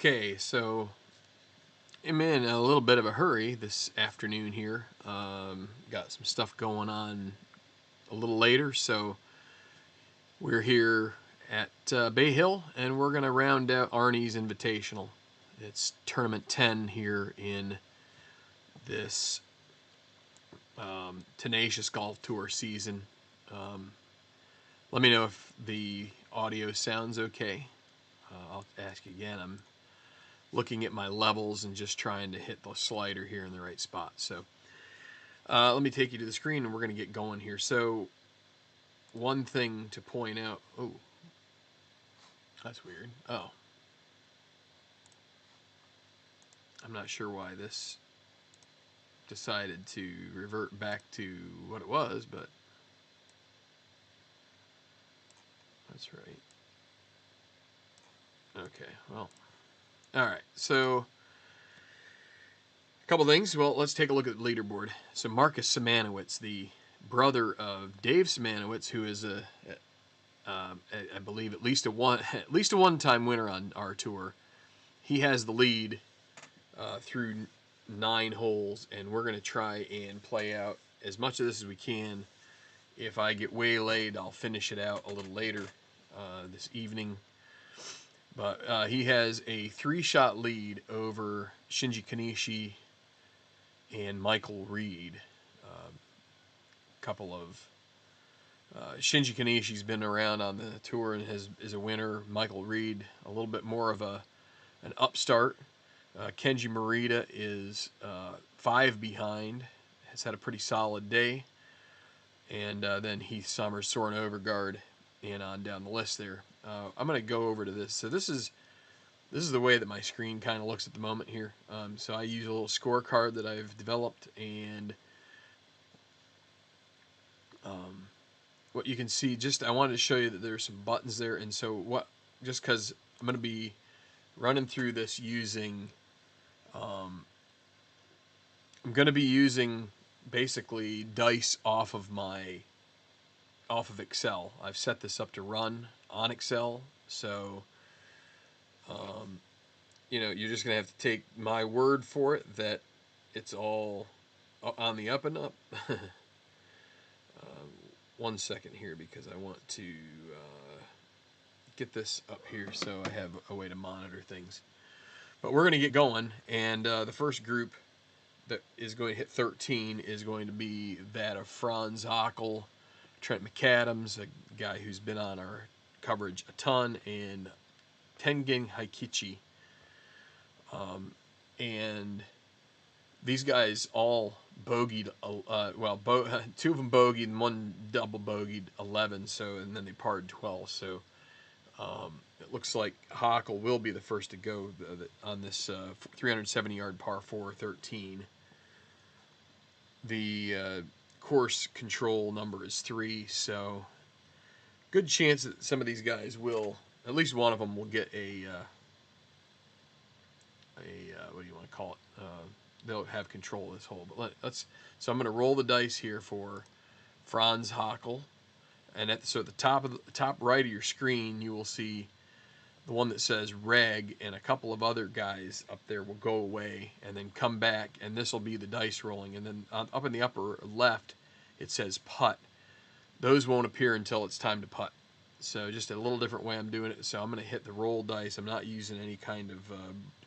Okay, so I'm in a little bit of a hurry this afternoon here. Got some stuff going on a little later, so we're here at Bay Hill, and we're going to round out Arnie's Invitational. It's Tournament 10 here in this tenacious golf tour season. Um, Let me know if the audio sounds okay. I'll ask again. I'm looking at my levels and just trying to hit the slider here in the right spot. So let me take you to the screen and we're going to get going here. So one thing to point out. Oh, that's weird. Oh, I'm not sure why this decided to revert back to what it was, but that's right. Okay, well, all right. So a couple things. Well, let's take a look at the leaderboard. So Marcus Simanowicz, the brother of Dave Simanowicz, who is I believe at least a one-time winner on our tour. He has the lead through 9 holes, and we're going to try and play out as much of this as we can. If I get waylaid, I'll finish it out a little later this evening. But he has a 3-shot lead over Shinji Kanishi and Michael Reed. Couple of Shinji Kanishi's been around on the tour and is a winner. Michael Reed, a little bit more of an upstart. Kenji Morita is 5 behind, has had a pretty solid day. And then Heath Summers, Soren Overgaard, and on down the list there. I'm going to go over to this. So this is the way that my screen kind of looks at the moment here. So I use a little scorecard that I've developed, and what you can see, I wanted to show you that there's some buttons there. And so just because I'm going to be running through this using, I'm going to be using basically dice off of Excel. I've set this up to run on Excel, so you're just gonna have to take my word for it that it's all on the up and up. 1 second here, because I want to get this up here so I have a way to monitor things. But we're gonna get going, and the first group that is going to hit 13 is going to be that of Franz Hockel, Trent McAdams, a guy who's been on our coverage a ton, and Tengen Haikichi. And these guys all bogeyed, 2 of them bogeyed and 1 double bogeyed 11, and then they parred 12. So it looks like Hockel will be the first to go on this 370-yard par 4 13. The course control number is 3, so good chance that some of these guys will, at least one of them will get a what do you want to call it? They'll have control of this hole. But so I'm going to roll the dice here for Franz Hockel, and at the top right of your screen, you will see the one that says reg, and a couple of other guys up there will go away and then come back, and this will be the dice rolling. And then up in the upper left, it says putt. Those won't appear until it's time to putt. So just a little different way I'm doing it. So I'm going to hit the roll dice. I'm not using any kind of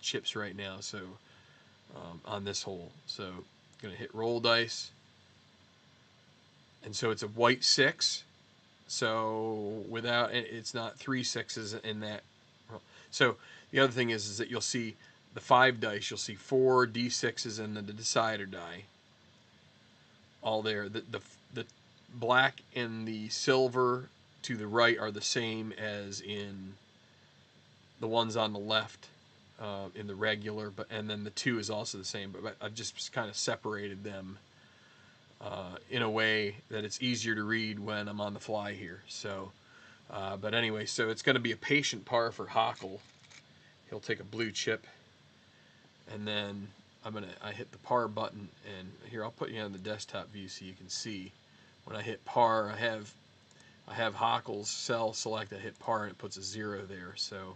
chips right now, so on this hole. So I'm going to hit roll dice. And so it's a white 6. So it's not 3 6s in that. So the other thing is that you'll see the 5 dice. You'll see 4 D6s and then the decider die. All there. The black and the silver to the right are the same as in the ones on the left in the regular, and then the 2 is also the same, but I've just kind of separated them in a way that it's easier to read when I'm on the fly here. So but anyway, so it's going to be a patient par for Hockel. He'll take a blue chip, and then I hit the par button, and here I'll put you on the desktop view so you can see. When I hit par, I have Hockel's cell select. I hit par, and it puts a 0 there. So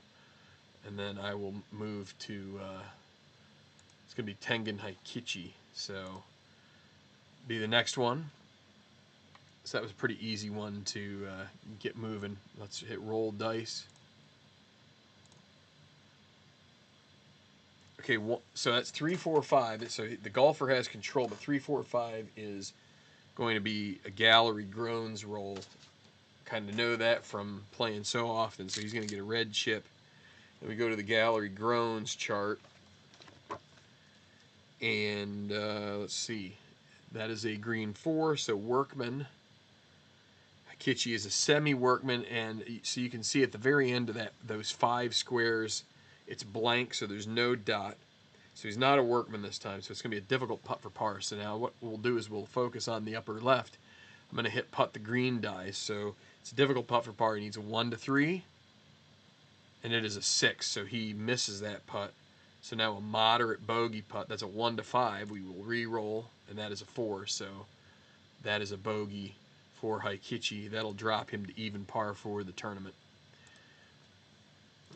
and then I will move to, it's going to be Tengen Haikichi, so be the next one. So that was a pretty easy one to get moving. Let's hit roll dice. Okay, so that's 3, 4, 5. So the golfer has control, but 3, 4, 5 is going to be a gallery groans roll. Kind of know that from playing so often. So he's going to get a red chip. And we go to the gallery groans chart. And let's see. That is a green 4, so workman. Haikichi is a semi-workman, and so you can see at the very end of those 5 squares, it's blank, so there's no dot. So he's not a workman this time, so it's going to be a difficult putt for par. So now what we'll do is we'll focus on the upper left. I'm going to hit putt the green dice, so it's a difficult putt for par. He needs a 1 to 3, and it is a 6, so he misses that putt. So now a moderate bogey putt, that's a 1 to 5. We will re-roll, and that is a 4, so that is a bogey for Haikichi. That'll drop him to even par for the tournament.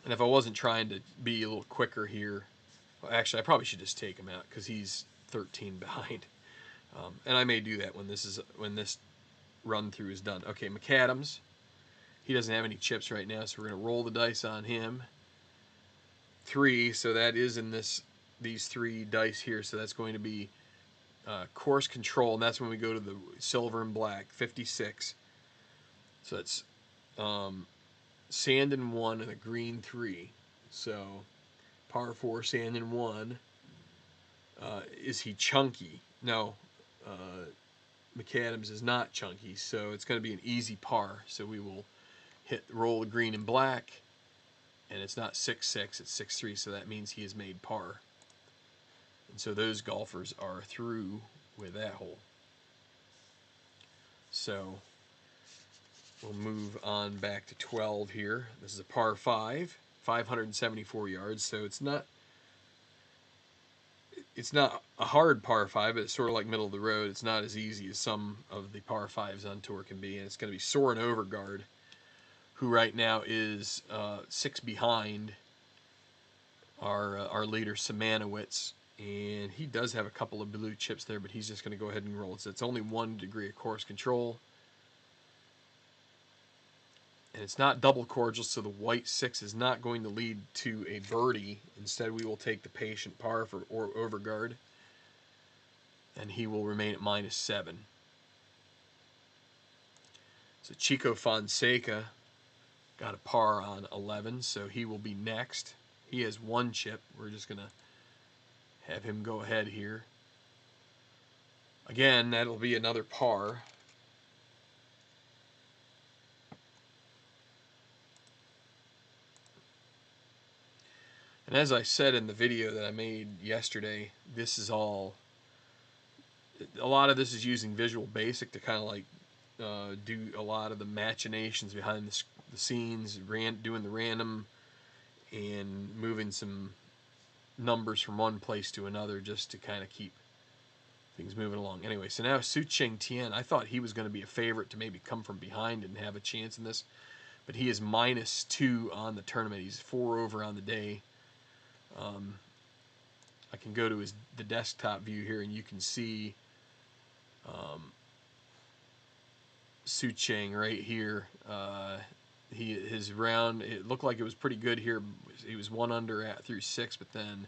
And if I wasn't trying to be a little quicker here, well, actually I probably should just take him out because he's 13 behind. And I may do that when this run through is done. Okay, McAdams, he doesn't have any chips right now, so we're going to roll the dice on him. 3, so that is in these 3 dice here, so that's going to be course control, and that's when we go to the silver and black, 56. So that's sand in 1 and a green 3. So par 4, sand in 1. Is he chunky? No. McAdams is not chunky, so it's going to be an easy par. So we will roll the green and black, and it's not 6-6, it's 6-3, so that means he has made par. And so those golfers are through with that hole. So we'll move on back to 12 here. This is a par 5, 574 yards, so it's not a hard par 5, but it's sort of like middle of the road. It's not as easy as some of the par 5s on tour can be, and it's going to be Soren Overgaard, who right now is 6 behind our leader Simanowicz, and he does have a couple of blue chips there, but he's just going to go ahead and roll. So it's only 1 degree of course control, and it's not double cordial, so the white 6 is not going to lead to a birdie. Instead, we will take the patient par for Overgaard, and he will remain at -7. So Chico Fonseca got a par on 11, so he will be next. He has 1 chip. We're just going to have him go ahead here. Again, that'll be another par. And as I said in the video that I made yesterday, this is a lot of this is using Visual Basic to kind of like do a lot of the machinations behind the scenes, doing the random and moving some numbers from one place to another just to kind of keep things moving along. Anyway, so now Sucheng Tian, I thought he was going to be a favorite to maybe come from behind and have a chance in this, but he is -2 on the tournament. He's 4 over on the day. I can go to the desktop view here, and you can see Sucheng right here. His round, it looked like it was pretty good here. He was 1 under through 6, but then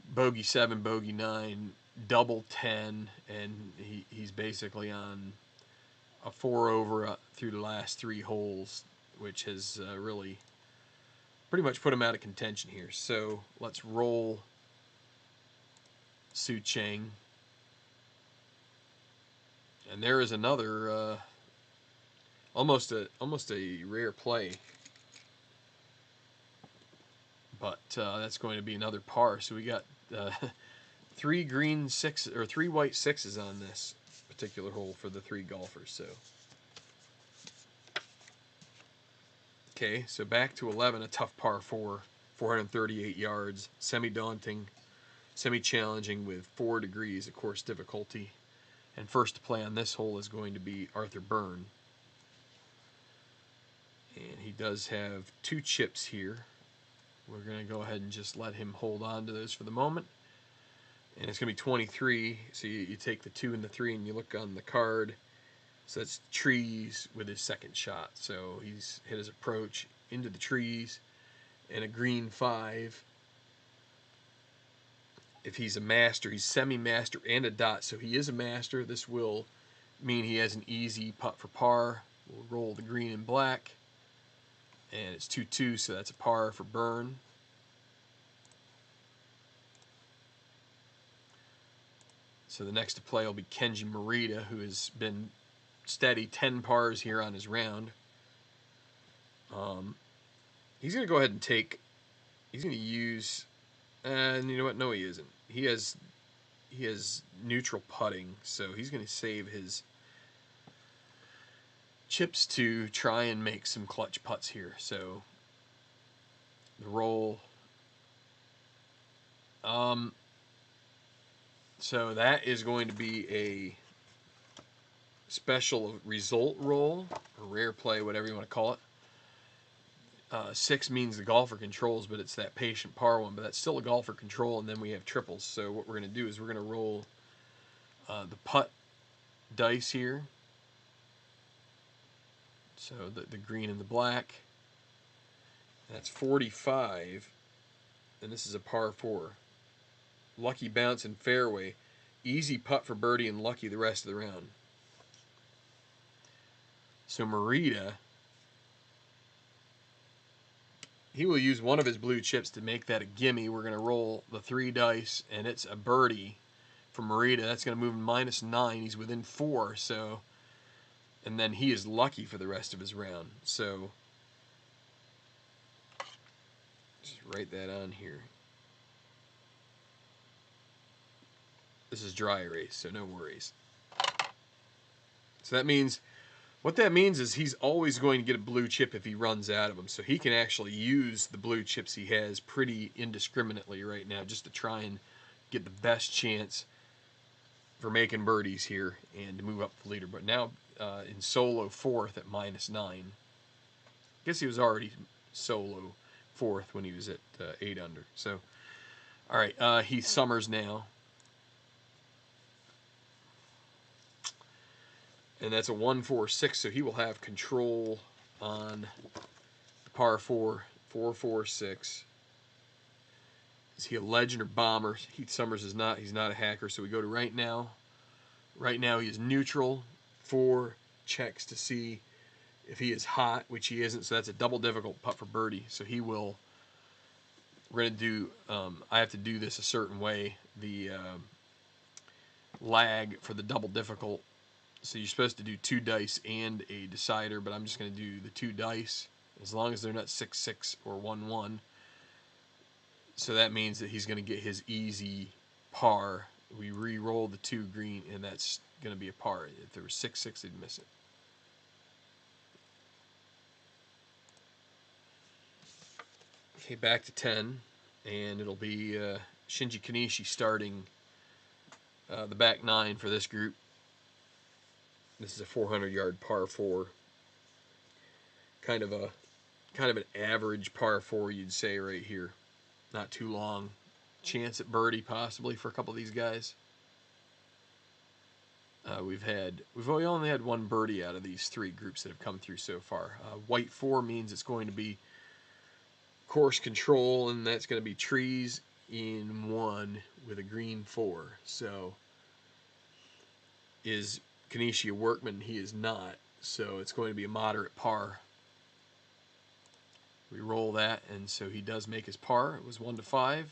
bogey 7, bogey 9, double 10, and he's basically on a 4 over through the last 3 holes, which has really pretty much put him out of contention here. So let's roll Sucheng, and there is another almost a rare play, but that's going to be another par. So we got 3 green 6 or 3 white 6s on this particular hole for the 3 golfers. So okay, so back to 11, a tough par 4, 438 yards, semi-daunting, semi-challenging with 4 degrees of course difficulty. And first to play on this hole is going to be Arthur Byrne. And he does have 2 chips here. We're going to go ahead and just let him hold on to those for the moment. And it's going to be 23. So you take the 2 and the 3 and you look on the card. So that's trees with his second shot. So he's hit his approach into the trees and a green 5. If he's a master, he's semi-master and a dot. So he is a master. This will mean he has an easy putt for par. We'll roll the green and black. And it's 2-2, so that's a par for burn. So the next to play will be Kenji Morita, who has been steady 10 pars here on his round. He's going to go ahead and take, he's going to use, and you know what, no he isn't. He has neutral putting, so he's going to save his chips to try and make some clutch putts here. So the roll, so that is going to be a special result roll, or rare play, whatever you want to call it. 6 means the golfer controls, but it's that patient par one, but that's still a golfer control, and then we have triples. So what we're going to do is we're going to roll the putt dice here. So the green and the black. That's 45, and this is a par 4. Lucky bounce and fairway. Easy putt for birdie and lucky the rest of the round. So Morita, he will use one of his blue chips to make that a gimme. We're going to roll the 3 dice, and it's a birdie for Morita. That's going to move him -9. He's within 4, so, and then he is lucky for the rest of his round. So just write that on here. This is dry erase, so no worries. So that means, what that means is he's always going to get a blue chip if he runs out of them. So he can actually use the blue chips he has pretty indiscriminately right now just to try and get the best chance for making birdies here and to move up the leaderboard. Now in solo 4th at -9. I guess he was already solo 4th when he was at 8 under. So, all right, he summers now. And that's a 1-4-6, so he will have control on the par 4, 4-4-6. Is he a legend or bomber? Heath Summers is not. He's not a hacker, so we go to right now. Right now he is neutral. 4 checks to see if he is hot, which he isn't, so that's a double difficult putt for birdie. So he will, we're going to do, I have to do this a certain way. The lag for the double difficult. So you're supposed to do 2 dice and a decider, but I'm just going to do the 2 dice as long as they're not 6-6 or 1-1. So that means that he's going to get his easy par. We re-roll the 2 green, and that's going to be a par. If there was 6-6, he'd miss it. Okay, back to 10, and it'll be Shinji Kanishi starting the back 9 for this group. This is a 400-yard par 4. Kind of an average par 4, you'd say, right here. Not too long. Chance at birdie possibly for a couple of these guys. We've only had 1 birdie out of these 3 groups that have come through so far. White 4 means it's going to be course control, and that's going to be trees in 1 with a green 4. So is Kanishi a workman? He is not. So it's going to be a moderate par. We roll that, and so he does make his par. It was 1-5.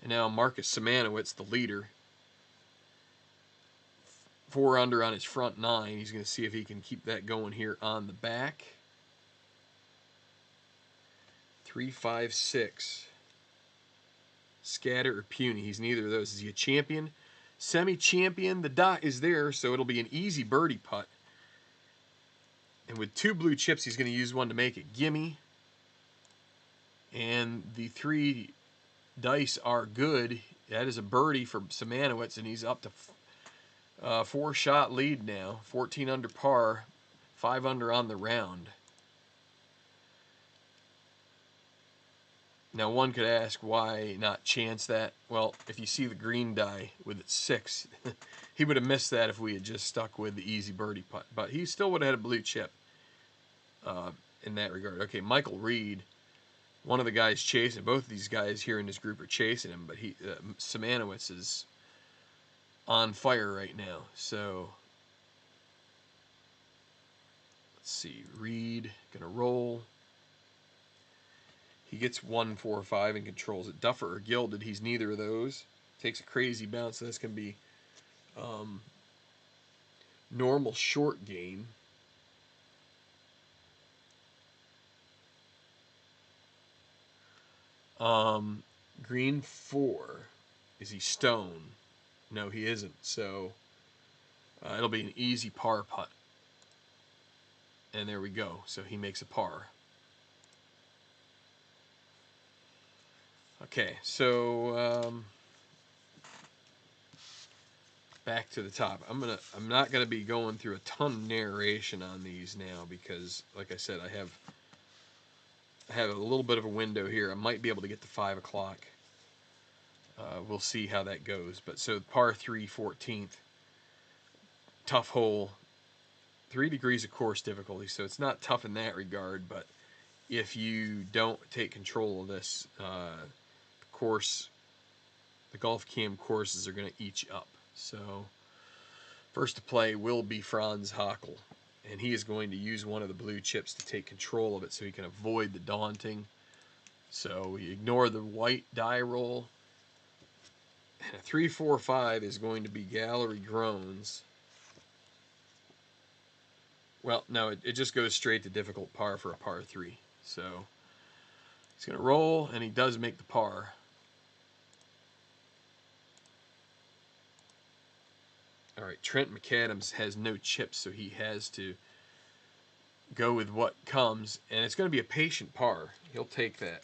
And now Marcus Simanowicz, the leader, 4 under on his front 9. He's going to see if he can keep that going here on the back. 3-5-6. Scatter or puny. He's neither of those. Is he a champion? Semi-champion. The dot is there, so it'll be an easy birdie putt. And with 2 blue chips, he's going to use one to make it gimme. And the 3 dice are good. That is a birdie for Simanowicz, and he's up to 4-shot lead now. 14 under par, 5 under on the round. Now one could ask, why not chance that? Well, if you see the green die with its 6, he would have missed that if we had just stuck with the easy birdie putt. But he still would have had a blue chip in that regard. Okay, Michael Reed, one of the guys chasing, both of these guys here in this group are chasing him, but Simanowitz is on fire right now. So let's see, Reed gonna roll. He gets 1, 4, 5 and controls it. Duffer or Gilded, he's neither of those. Takes a crazy bounce, so that's going to be normal short game. Green 4. Is he stone? No, he isn't. So it'll be an easy par putt. And there we go. So he makes a par. Okay, so back to the top. I'm not gonna be going through a ton of narration on these now because, like I said, I have a little bit of a window here. I might be able to get to 5 o'clock. We'll see how that goes. But so par 3, 14th, tough hole, 3 degrees of course difficulty. So it's not tough in that regard. But if you don't take control of this course, the golf cam courses are going to eat you up. So first to play will be Franz Hackl, and he is going to use one of the blue chips to take control of it so he can avoid the daunting. So we ignore the white die roll, and a 3, 4, 5 is going to be Gallery Groans. Well, no, it just goes straight to difficult par for a par 3. So he's going to roll, and he does make the par. All right, Trent McAdams has no chips, so he has to go with what comes, and it's going to be a patient par. He'll take that.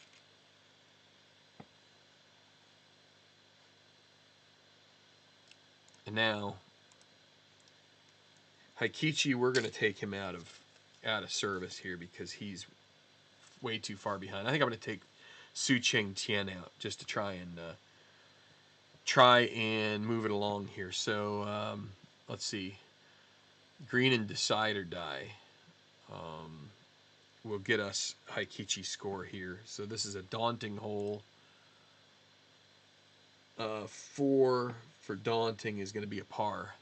And now Heikichi, we're going to take him out of service here because he's way too far behind. I think I'm going to take Su-Cheng Tian out just to try and move it along here. So let's see. Green and Decide or Die will get us Heikichi's score here. So this is a daunting hole. 4 for daunting is going to be a par.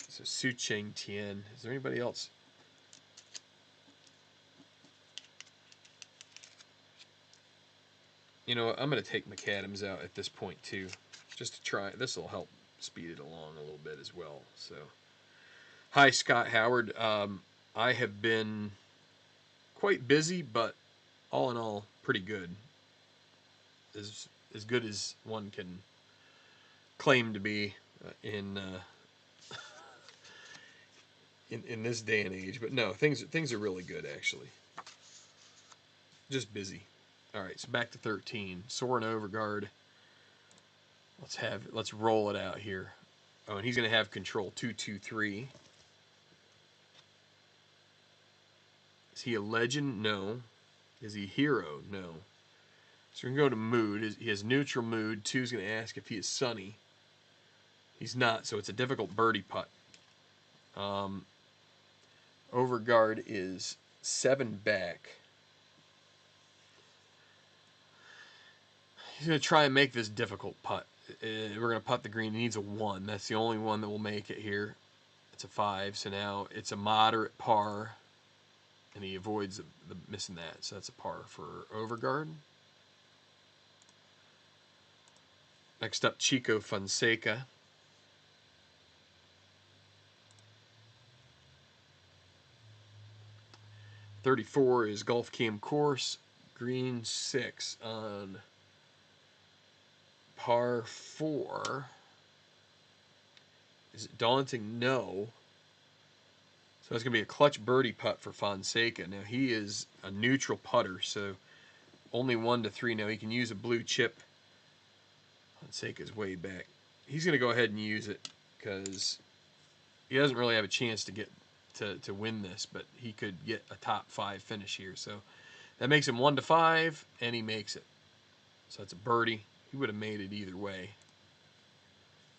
So Su-Cheng Tian. Is there anybody else? You know what? I'm going to take McAdams out at this point too, just to try. This will help speed it along a little bit as well. So, hi Scott Howard. I have been quite busy, but all in all, pretty good. As good as one can claim to be in this day and age. But no, things are really good actually. Just busy. All right, so back to 13. Soren Overgaard. Let's roll it out here. Oh, and he's going to have control 2, 2, 3. Is he a legend? No. Is he a hero? No. So we're going to go to mood. He has neutral mood. 2 is going to ask if he is sunny. He's not, so it's a difficult birdie putt. Overgaard is 7 back. He's going to try and make this difficult putt. We're going to putt the green. He needs a 1. That's the only one that will make it here. It's a 5, so now it's a moderate par, and he avoids the missing that. So that's a par for Overgaard. Next up, Chico Fonseca. .34 is Golf Cam course. Green 6 on par 4. Is it daunting? No. So it's going to be a clutch birdie putt for Fonseca. Now he is a neutral putter, so only 1 to 3. Now he can use a blue chip. Fonseca's way back. He's going to go ahead and use it because he doesn't really have a chance to get to win this, but he could get a top 5 finish here. So that makes him 1-5, and he makes it. So that's a birdie. He would have made it either way.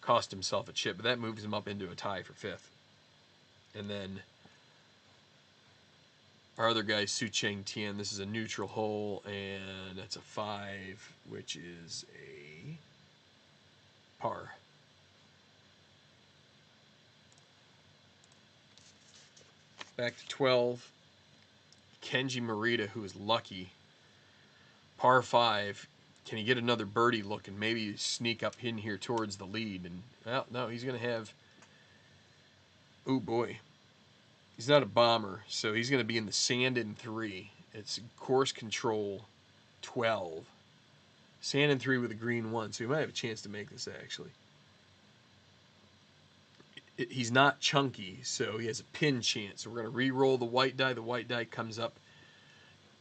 Cost himself a chip, but that moves him up into a tie for 5th. And then our other guy, Sucheng Tian, this is a neutral hole, and that's a 5, which is a par. Back to 12. Kenji Morita, who is lucky. Par 5. Can he get another birdie look and maybe sneak up in here towards the lead? And well, no, he's going to have... Oh, boy. He's not a bomber, so he's going to be in the sand in 3. It's course control 12. Sand in 3 with a green 1, so he might have a chance to make this, actually. He's not chunky, so he has a pin chance. So we're going to re-roll the white die. The white die comes up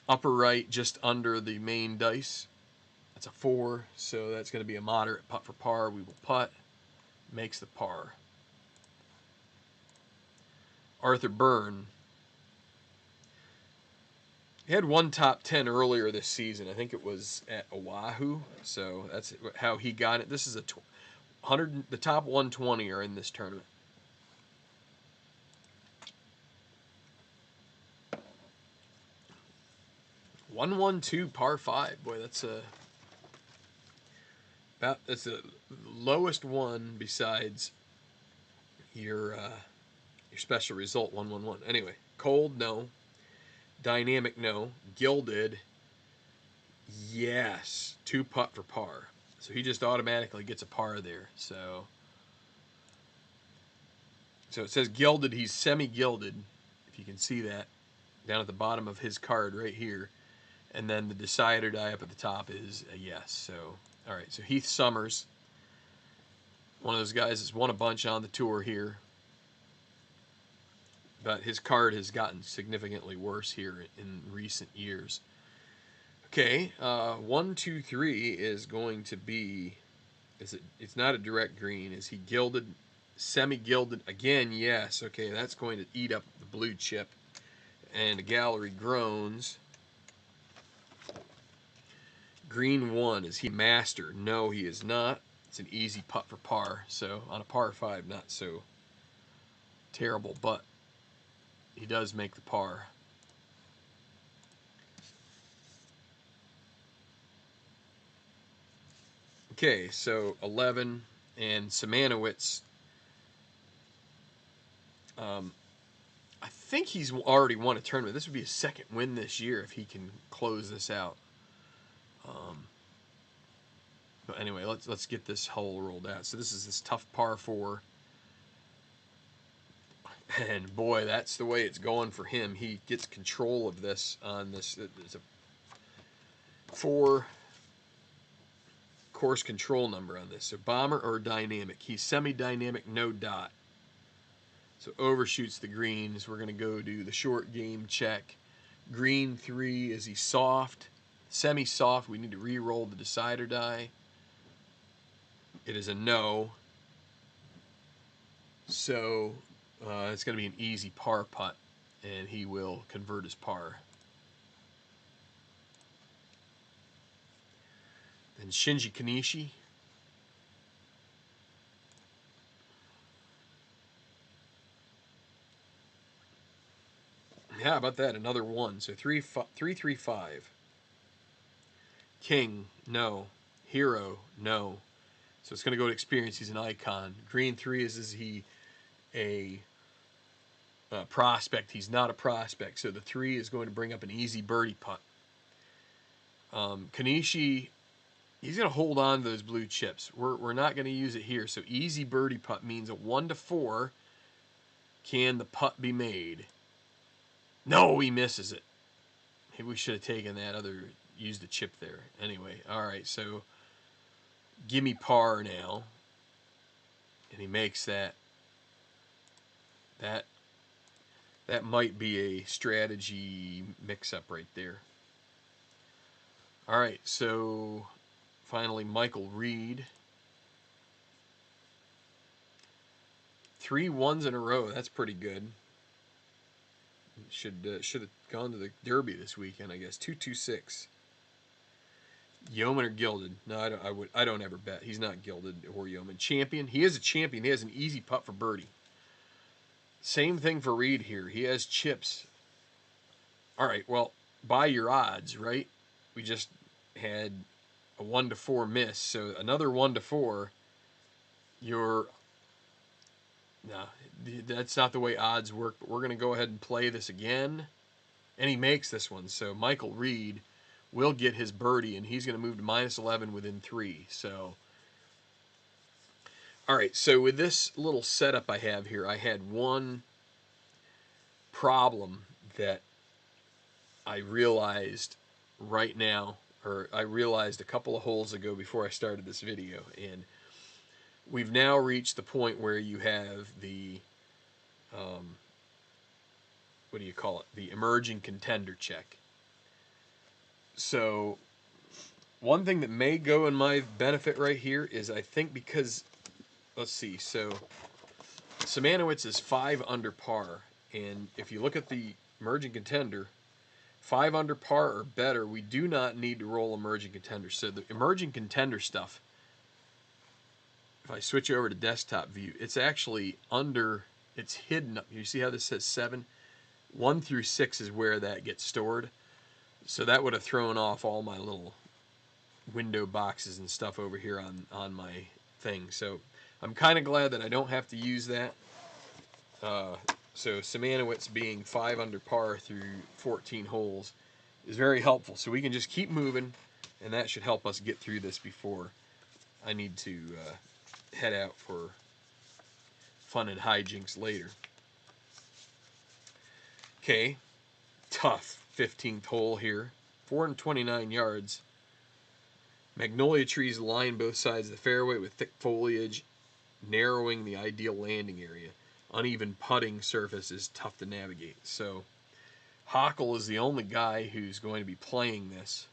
upper right, just under the main dice. That's a 4, so that's going to be a moderate putt for par. We will putt. Makes the par. Arthur Byrne. He had one top 10 earlier this season. I think it was at Oahu, so that's how he got it. This is a 100. The top 120 are in this tournament. (112) par 5. Boy, that's the lowest one besides your special result 111. Anyway, cold, no. Dynamic, no. Gilded, yes. 2 putt for par. So he just automatically gets a par there. So it says gilded. He's semi-gilded, if you can see that, down at the bottom of his card right here. And then the decider die up at the top is a yes. So, all right. So Heath Summers, one of those guys that's won a bunch on the tour here. But his card has gotten significantly worse here in recent years. Okay, 1, 2, 3 is going to be, it's not a direct green. Is he gilded, semi-gilded? Again, yes. Okay, that's going to eat up the blue chip. And the gallery groans. Green 1, is he master? No, he is not. It's an easy putt for par. So on a par 5, not so terrible, but he does make the par. Okay, so 11, and Simanowicz, I think he's already won a tournament. This would be his 2nd win this year if he can close this out. But anyway, let's get this hole rolled out. So this is this tough par 4. And boy, that's the way it's going for him. He gets control of this on this. It's a 4 course control number on this. So bomber or dynamic. He's semi-dynamic, no dot. So overshoots the greens. We're going to go do the short game check. Green 3, is he soft? Semi-soft. We need to re-roll the decider die. It is a no. So it's going to be an easy par putt, and he will convert his par. Then Shinji Kanishi. Yeah, how about that? Another 1. So 3, 3, 5. King, no. Hero, no. So it's going to go to experience. He's an icon. Green 3, is he a prospect? He's not a prospect. So the 3 is going to bring up an easy birdie putt. Kanishi, he's going to hold on to those blue chips. We're not going to use it here. So easy birdie putt means a 1 to 4. Can the putt be made? No, he misses it. Maybe we should have taken that other, used the chip there. Anyway, all right, so gimme par now. And he makes that. That might be a strategy mix-up right there. All right, so finally Michael Reed. 3 1s in a row. That's pretty good. Should have gone to the Derby this weekend, I guess. 226. Yeoman or gilded? No, I don't ever bet. He's not gilded or yeoman. Champion. He is a champion. He has an easy putt for birdie. Same thing for Reed here. He has chips. All right. Well, by your odds, right? We just had a 1 to 4 miss, so another 1 to 4. You're no, that's not the way odds work. But we're gonna go ahead and play this again, and he makes this one. So Michael Reed will get his birdie, and he's going to move to -11 within 3. So, all right. So with this little setup I have here, I had one problem that I realized right now, or I realized a couple of holes ago before I started this video, and we've now reached the point where you have the what do you call it? The emerging contender check. So one thing that may go in my benefit right here is I think because, let's see, so Simanowicz is 5 under par, and if you look at the emerging contender, 5 under par or better, we do not need to roll emerging contender. So the emerging contender stuff, if I switch over to desktop view, it's actually under, it's hidden up. You see how this says 7? 1 through 6 is where that gets stored. So that would have thrown off all my little window boxes and stuff over here on my thing. So I'm kind of glad that I don't have to use that. So Simanowicz being 5 under par through 14 holes is very helpful. So we can just keep moving, and that should help us get through this before I need to head out for fun and hijinks later. Okay, tough 15th hole here. 429 yards. Magnolia trees line both sides of the fairway with thick foliage, narrowing the ideal landing area. Uneven putting surface is tough to navigate. So Hochul is the only guy who's going to be playing this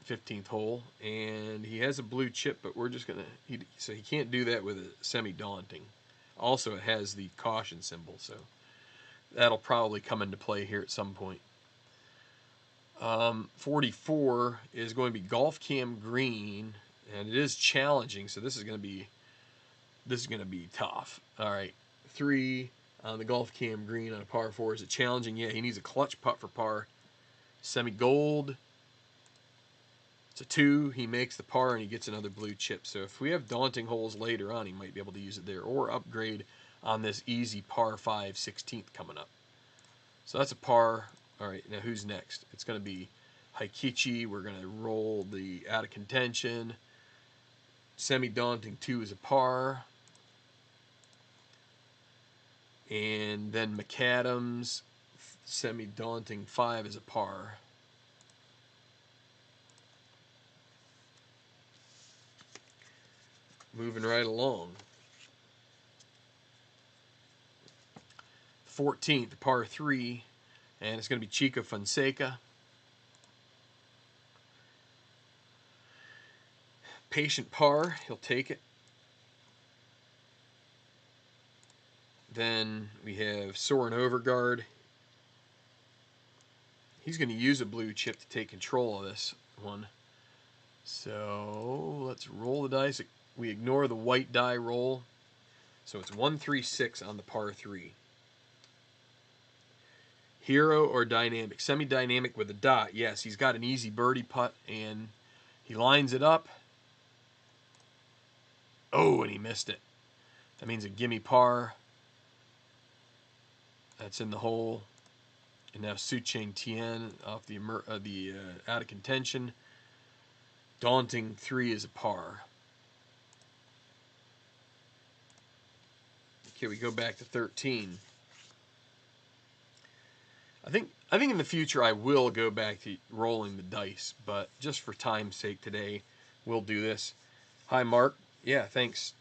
15th hole, and he has a blue chip, but we're just gonna so he can't do that with a semi-daunting. Also, it has the caution symbol, so that'll probably come into play here at some point. 44 is going to be Golf Cam Green, and it is challenging, so this is going to be tough. All right, 3 on the Golf Cam Green on a par 4. Is it challenging? Yeah, he needs a clutch putt for par. Semi-gold. It's a 2. He makes the par, and he gets another blue chip. So if we have daunting holes later on, he might be able to use it there, or upgrade on this easy par 5 16th coming up. So that's a par. All right, now who's next? It's going to be Haikichi. We're going to roll the out of contention. Semi-daunting 2 is a par. And then McAdams, semi-daunting 5 is a par. Moving right along. 14th, par 3. And it's going to be Chico Fonseca. Patient par, he'll take it. Then we have Soren Overgaard. He's going to use a blue chip to take control of this one. So let's roll the dice. We ignore the white die roll. So it's 136 on the par 3. Hero or dynamic? Semi-dynamic with a dot. Yes, he's got an easy birdie putt, and he lines it up. Oh, and he missed it. That means a gimme par. That's in the hole. And now Sucheng Tien off the out of contention. Daunting 3 is a par. Okay, we go back to 13. I think in the future I will go back to rolling the dice, but just for time's sake today, we'll do this. Hi, Mark. Yeah, thanks.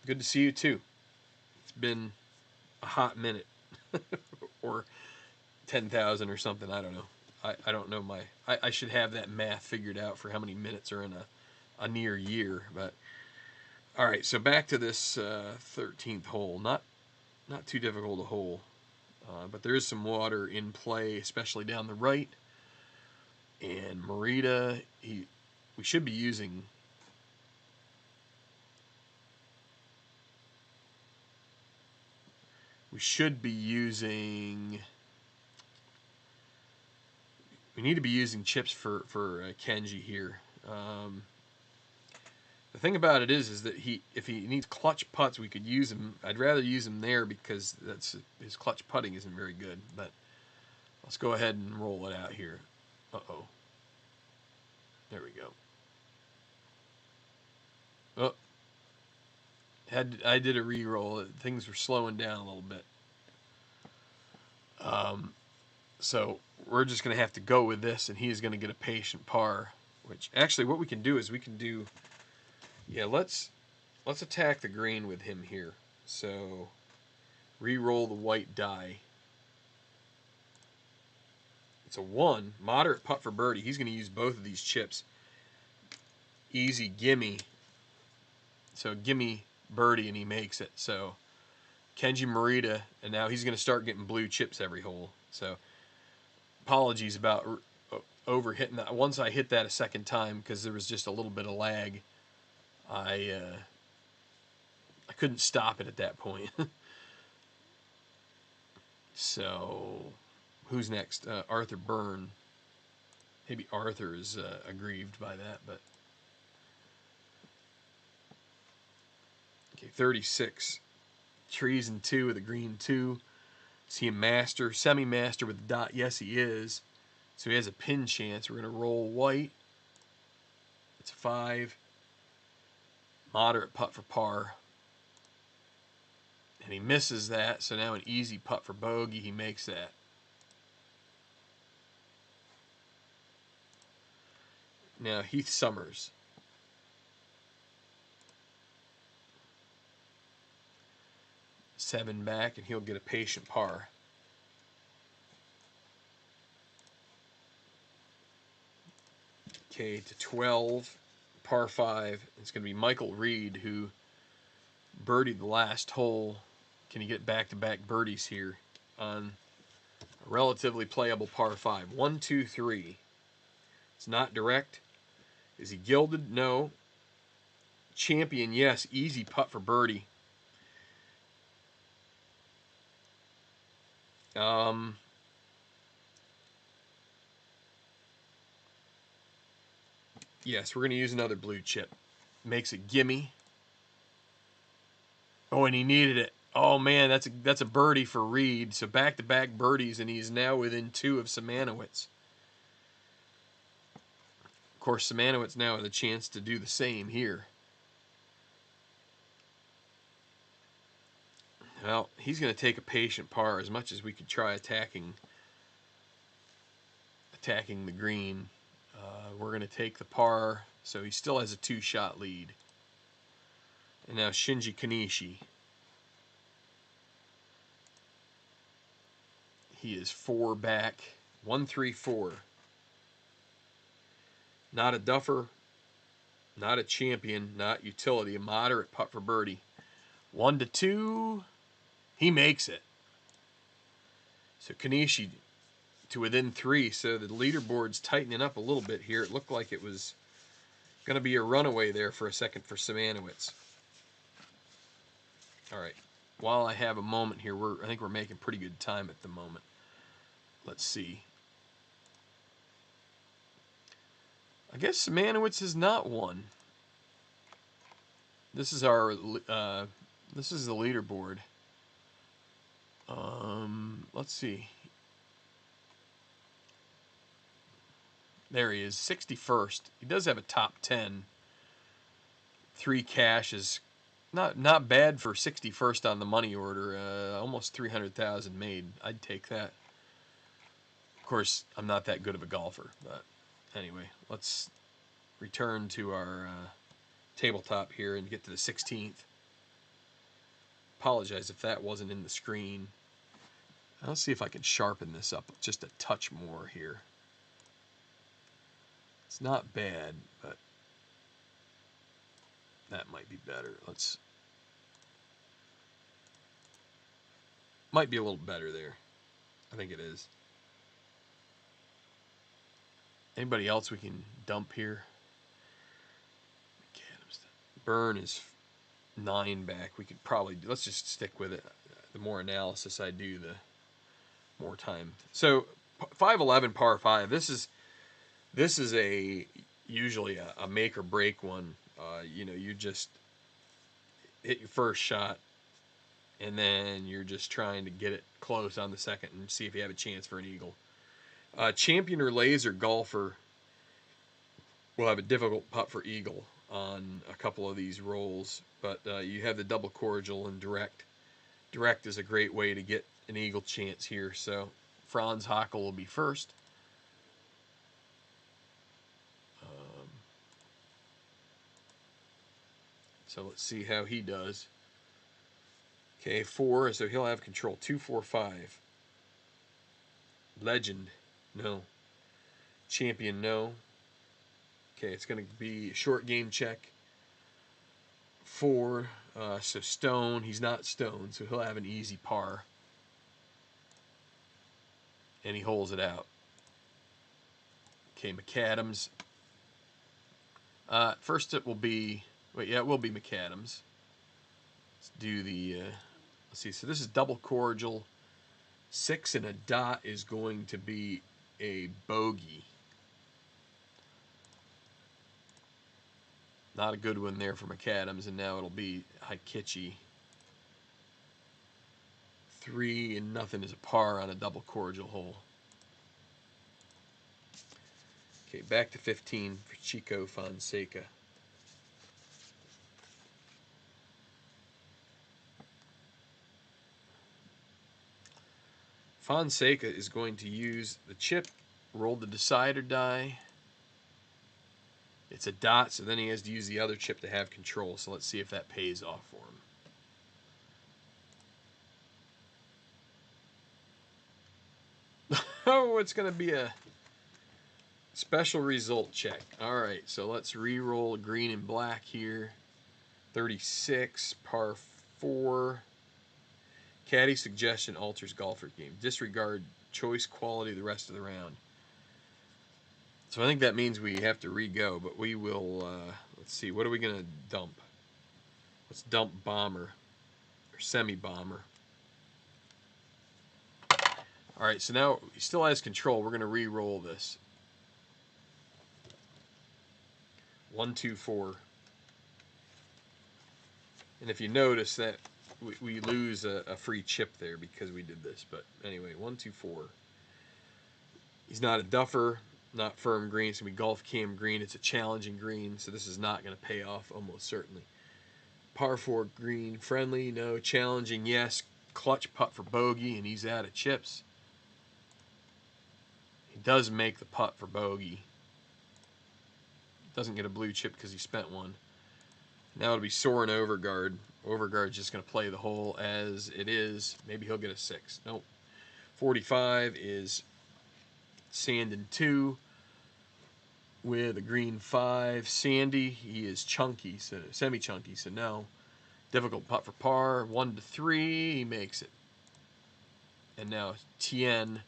Good to see you too. It's been a hot minute, or 10,000 or something. I don't know. I don't know I should have that math figured out for how many minutes are in a near year. But all right, so back to this 13th hole. Not too difficult to hole. But there is some water in play, especially down the right. And Morita, we should be using... We should be using... We need to be using chips for Kenji here. The thing about it is that if he needs clutch putts, we could use him. I'd rather use him there because his clutch putting isn't very good. But let's go ahead and roll it out here. Uh-oh. There we go. Oh. I did a re-roll. Things were slowing down a little bit. So we're just going to have to go with this, and he's going to get a patient par. Which, actually, what we can do is we can do... Yeah, let's attack the green with him here. So, re-roll the white die. It's a 1. Moderate putt for birdie. He's going to use both of these chips. Easy gimme. So, gimme birdie, and he makes it. So, Kenji Morita, and now he's going to start getting blue chips every hole. So, apologies about over hitting that. Once I hit that a second time, because there was just a little bit of lag, I couldn't stop it at that point. So, who's next? Arthur Byrne. Maybe Arthur is aggrieved by that, but... Okay, 36. Trees and 2 with a green 2. Is he a master? Semi-master with a dot? Yes, he is. So he has a pin chance. We're going to roll white. It's a 5. Moderate putt for par. And he misses that, so now an easy putt for bogey. He makes that. Now Heath Summers. Seven back, and he'll get a patient par. Okay, to 12, par 5. It's going to be Michael Reed, who birdied the last hole. Can he get back-to-back birdies here on a relatively playable par 5? 1, 2, 3. It's not direct. Is he gilded? No. Champion? Yes. Easy putt for birdie. Yes, we're going to use another blue chip. Makes it gimme. Oh, and he needed it. Oh, man, that's a birdie for Reed. So back-to-back birdies, and he's now within 2 of Simanowicz. Of course, Simanowicz now has a chance to do the same here. Well, he's going to take a patient par as much as we could try attacking the green. We're going to take the par, so he still has a 2-shot lead. And now Shinji Kanishi. He is 4 back. 1, 3, 4. Not a duffer. Not a champion. Not utility. A moderate putt for birdie. 1 to 2. He makes it. So Kanishi to within 3. So the leaderboard's tightening up a little bit here. It looked like it was going to be a runaway there for a second for Simanowicz. All right. While I have a moment here, I think we're making pretty good time at the moment. Let's see. I guess Simanowicz is not one. This is our this is the leaderboard. Let's see. There he is, 61st. He does have a top 10. 3 cash is not bad for 61st on the money order. Almost 300,000 made. I'd take that. Of course, I'm not that good of a golfer, but anyway, let's return to our tabletop here and get to the 16th. Apologize if that wasn't in the screen. I'll see if I can sharpen this up just a touch more here. It's not bad, but that might be better. Let's... Might be a little better there. I think it is. Anybody else we can dump here? Burn is 9 back. We could probably let's just stick with it. The more analysis I do, the more time. So 511 par 5. This is a usually a make or break one. You know, you just hit your first shot, and then you're just trying to get it close on the second and see if you have a chance for an eagle. Champion or laser golfer will have a difficult putt for eagle on a couple of these rolls, but you have the double cordial and direct. Direct is a great way to get an eagle chance here. So Franz Hackl will be first. So let's see how he does. Okay, 4, so he'll have control. 2, 4, 5. Legend, no. Champion, no. Okay, it's going to be a short game check. 4, so stone. He's not stone, so he'll have an easy par. And he holds it out. Okay, McAdams. First it will be, wait, yeah, it will be McAdams. Let's do the, let's see, so this is double cordial. 6 and a dot is going to be a bogey. Not a good one there for McAdams, and now it'll be Hikichi. 3 and nothing is a par on a double cordial hole. Okay, back to 15 for Chico Fonseca. Fonseca is going to use the chip, roll the decider die. It's a dot, so then he has to use the other chip to have control. So let's see if that pays off for him. Oh, it's going to be a special result check. All right, so let's re-roll green and black here. 36, par 4. Caddy suggestion alters golfer's game. Disregard choice quality the rest of the round. So I think that means we have to re-go, but we will, let's see, what are we going to dump? Let's dump bomber, or semi-bomber. All right, so now he still has control. We're going to re-roll this. 1, 2, 4. And if you notice that we lose a free chip there because we did this. But anyway, 1, 2, 4. He's not a duffer, not firm green. It's going to be golf cam green. It's a challenging green, so this is not going to pay off almost certainly. Par 4 green, friendly, no. Challenging, yes. Clutch putt for bogey, and he's out of chips. He does make the putt for bogey. Doesn't get a blue chip because he spent one. Now it'll be Soren Overgaard. Overgaard's just going to play the hole as it is. Maybe he'll get a 6. Nope. 45 is Sandin 2 with a green 5. Sandy, he is chunky, so semi-chunky, so no. Difficult putt for par. 1 to 3, he makes it. And now T10,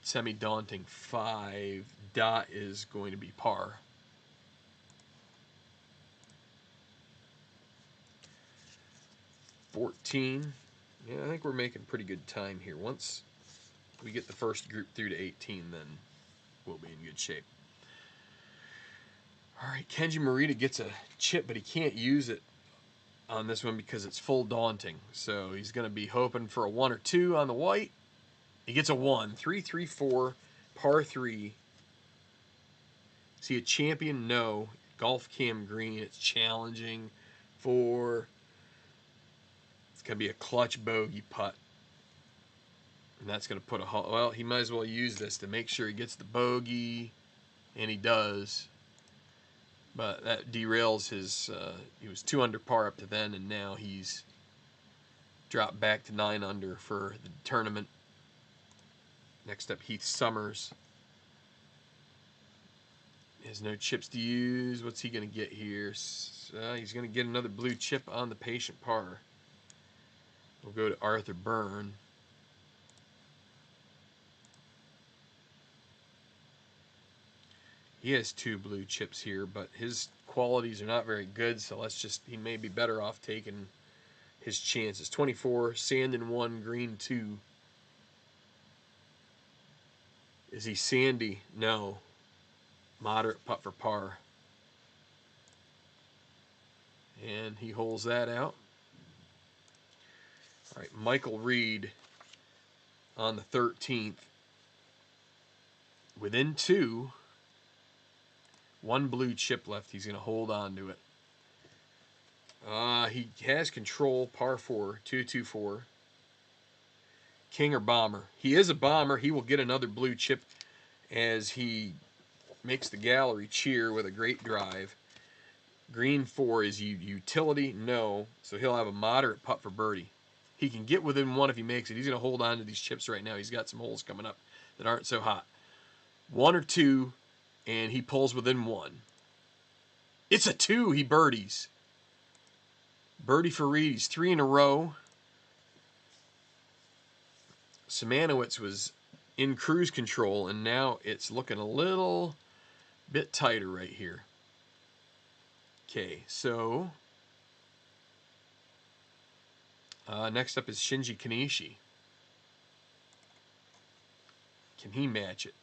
semi-daunting 5. Dot is going to be par. $14. Yeah, I think we're making pretty good time here. Once we get the first group through to 18, then we'll be in good shape. All right, Kenji Morita gets a chip, but he can't use it on this one because it's full daunting. So he's going to be hoping for a 1 or 2 on the white. He gets a 1. 3, 3, 4, par 3. Is he a champion? No. Golf cam green. It's challenging. 4. It's going to be a clutch bogey putt. And that's going to put a... Well, he might as well use this to make sure he gets the bogey. And he does. But that derails his... he was 2 under par up to then, and now he's dropped back to 9 under for the tournament. Next up, Heath Summers. He has no chips to use. What's he going to get here? He's going to get another blue chip on the patient par. We'll go to Arthur Byrne. He has 2 blue chips here, but his qualities are not very good, so he may be better off taking his chances. 24, sand in 1, green 2. Is he sandy? No. Moderate putt for par. And he holds that out. All right, Michael Reed on the 13th. Within 2. 1 blue chip left. He's going to hold on to it. He has control, par 4, 224. King or bomber? He is a bomber. He will get another blue chip as he makes the gallery cheer with a great drive. Green 4 is utility, no. So he'll have a moderate putt for birdie. He can get within 1 if he makes it. He's going to hold on to these chips right now. He's got some holes coming up that aren't so hot. 1 or 2, and he pulls within 1. It's a 2. He birdies. Birdie for Reed. He's 3 in a row. Simanowicz was in cruise control, and now it's looking a little bit tighter right here. Okay, so next up is Shinji Kanishi. Can he match it?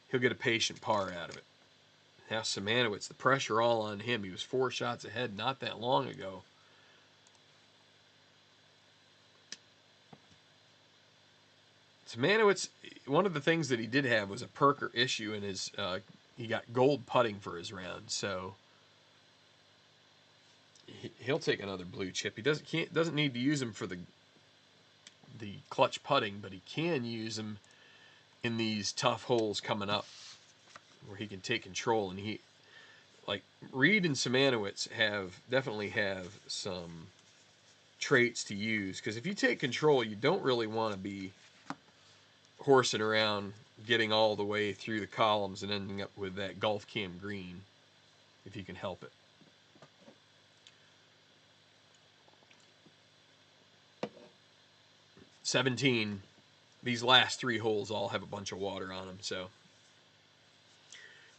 He'll get a patient par out of it. Now Simanowicz, the pressure all on him. He was 4 shots ahead not that long ago. Simanowicz, one of the things that he did have was a perker issue in his. He got gold putting for his round, so he'll take another blue chip. He doesn't need to use him for the clutch putting, but he can use him in these tough holes coming up where he can take control. And he, like Reed and Simanowicz, definitely have some traits to use, because if you take control, you don't really want to be horsing around getting all the way through the columns and ending up with that golf cam green if you can help it. '17, these last 3 holes all have a bunch of water on them, so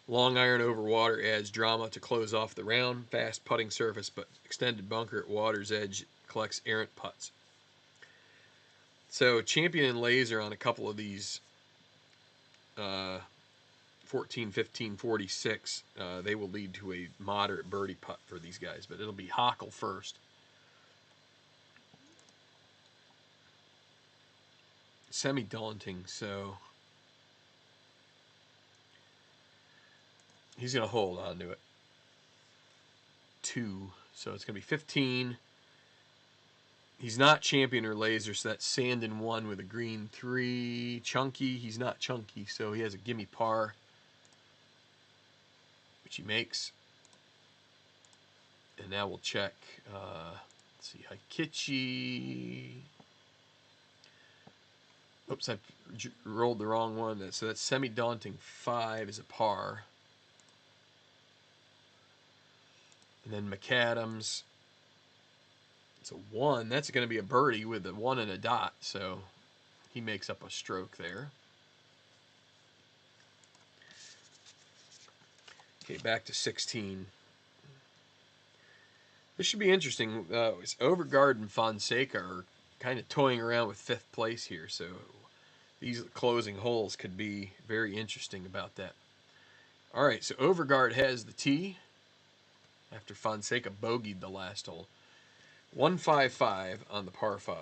long iron over water adds drama to close off the round. Fast putting surface, but extended bunker at water's edge collects errant putts. So champion and laser on a couple of these 14, 15, 46, they will lead to a moderate birdie putt for these guys, but it'll be Hockle first. Semi-daunting, so he's going to hold on to it. 2, so it's going to be 15. He's not champion or laser, so that's sand in 1 with a green 3. Chunky, he's not chunky, so he has a gimme par, which he makes. And now we'll check. Let's see, Hikichi. Oops, I rolled the wrong one. So that's semi-daunting 5 is a par. And then McAdams, it's a 1. That's going to be a birdie with a 1 and a dot, so he makes up a stroke there. Okay, back to 16. This should be interesting. Overgaard and Fonseca are kind of toying around with 5th place here, so these closing holes could be very interesting about that. All right, so Overgaard has the tee after Fonseca bogeyed the last hole. 155 on the par 5.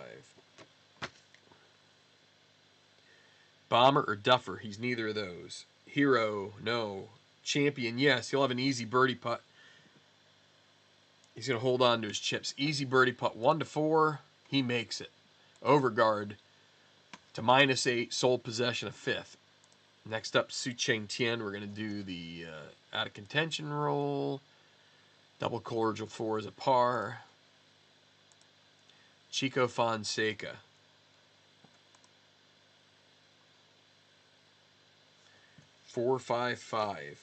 Bomber or Duffer? He's neither of those. Hero? No. Champion? Yes. He'll have an easy birdie putt. He's going to hold on to his chips. Easy birdie putt. 1 to 4. He makes it. Overgaard to -8. Sole possession of 5th. Next up, Sucheng Tian. We're going to do the out of contention roll. Double cordial 4 is a par. Chico Fonseca. .455.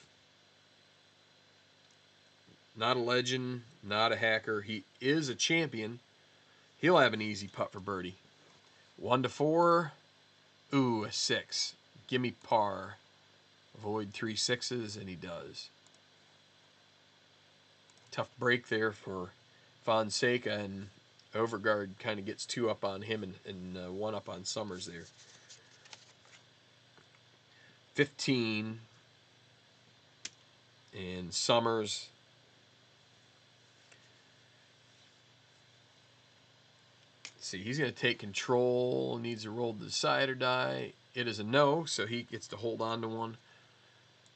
Not a legend, not a hacker. He is a champion. He'll have an easy putt for birdie. 1 to 4. Ooh, a 6. Gimme par. Avoid 3 6s, and he does. Tough break there for Fonseca, and Overgaard kind of gets 2 up on him and 1 up on Summers there. 15. And Summers. Let's see, he's going to take control. Needs to roll the side or die. It is a no, so he gets to hold on to 1.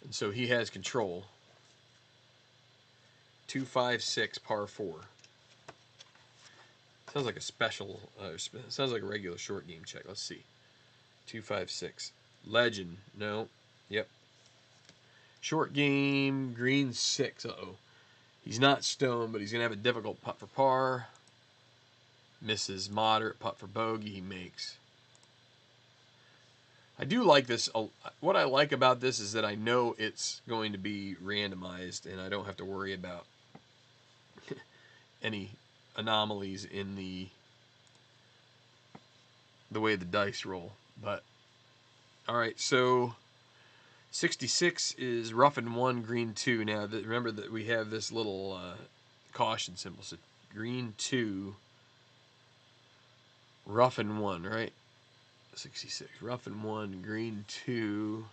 And so he has control. 2, 5, 6, par 4. Sounds like a special, sounds like a regular short game check. Let's see. 2, 5, 6. Legend, no. Yep. Short game, green 6. Uh-oh. He's not stoned, but he's going to have a difficult putt for par. Misses. Moderate putt for bogey. He makes. I do like this. What I like about this is that I know it's going to be randomized, and I don't have to worry about any anomalies in the way the dice roll. But all right, so 66 is rough and 1, green 2. Now remember that we have this little caution symbol. So green 2, rough and 1, right? 66, rough and 1, green 2.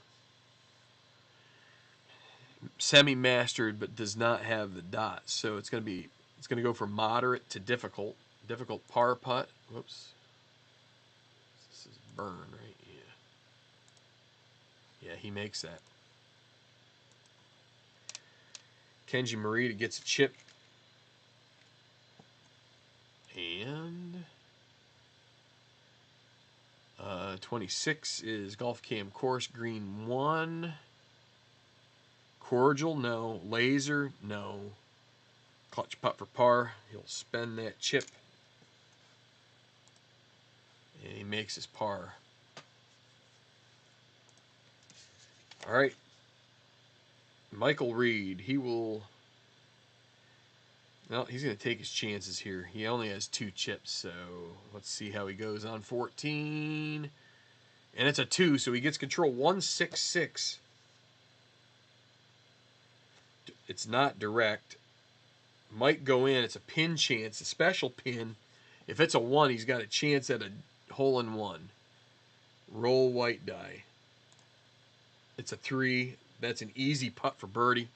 Semi-mastered, but does not have the dots. So it's going to go from moderate to difficult. Difficult par putt. Whoops. This is burn, right? Yeah. Yeah, he makes that. Kenji Morita gets a chip. And 26 is Golf Cam Course, green 1. Cordial, no. Laser, no. Clutch putt for par. He'll spend that chip. And he makes his par. All right. Michael Reed, he will... Well, he's going to take his chances here. He only has 2 chips, so let's see how he goes on 14. And it's a 2, so he gets control. 166. It's not direct. Might go in. It's a pin chance, a special pin. If it's a 1, he's got a chance at a hole-in-one. Roll white die. It's a 3. That's an easy putt for birdie.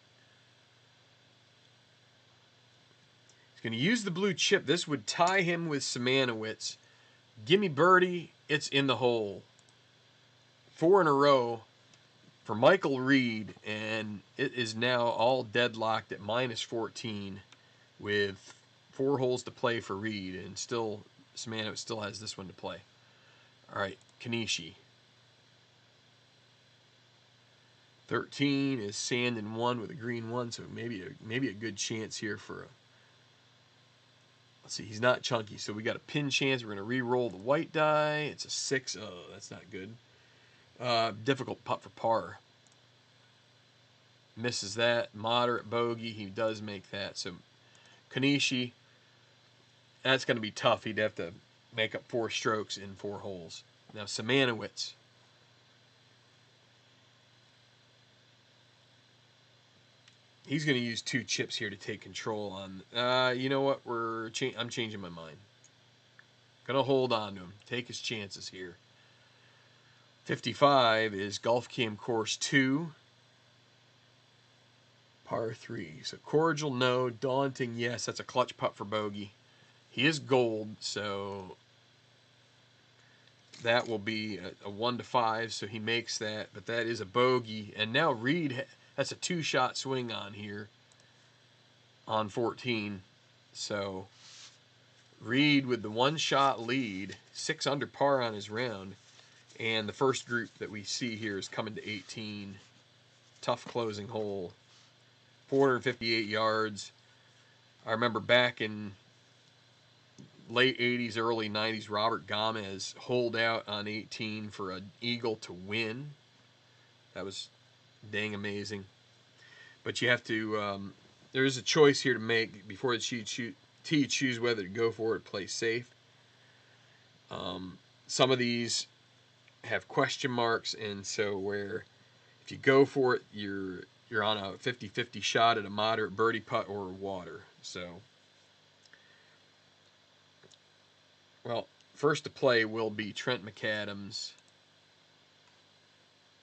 He's going to use the blue chip. This would tie him with Simanowicz. Gimme birdie. It's in the hole. 4 in a row for Michael Reed, and it is now all deadlocked at -14 with 4 holes to play for Reed, and still Simanowicz still has this one to play. All right, Kanishi. 13 is sand in 1 with a green 1, so maybe a good chance here for a... Let's see, he's not chunky, so we got a pin chance. We're going to re-roll the white die. It's a 6. Oh, that's not good. Difficult putt for par. Misses that. Moderate bogey. He does make that. So Kanishi, that's going to be tough. He'd have to make up 4 strokes in 4 holes. Now Simanowicz. He's going to use 2 chips here to take control on. You know what? I'm changing my mind. Going to hold on to him. Take his chances here. 55 is Golf Cam Course 2. Par 3. So cordial, no. Daunting, yes. That's a clutch putt for bogey. He is gold, so that will be a 1 to 5, so he makes that. But that is a bogey. And now Reed, that's a 2-shot swing on here on 14. So Reed with the 1-shot lead, 6 under par on his round. And the first group that we see here is coming to 18. Tough closing hole. 458 yards. I remember back in late 80s, early 90s, Robert Gomez holed out on 18 for an eagle to win. That was dang amazing. But you have to, there is a choice here to make before the tee. Choose whether to go for it or play safe. Some of these have question marks, and so where if you go for it, you're on a 50-50 shot at a moderate birdie putt or water. So, well, first to play will be Trent McAdams.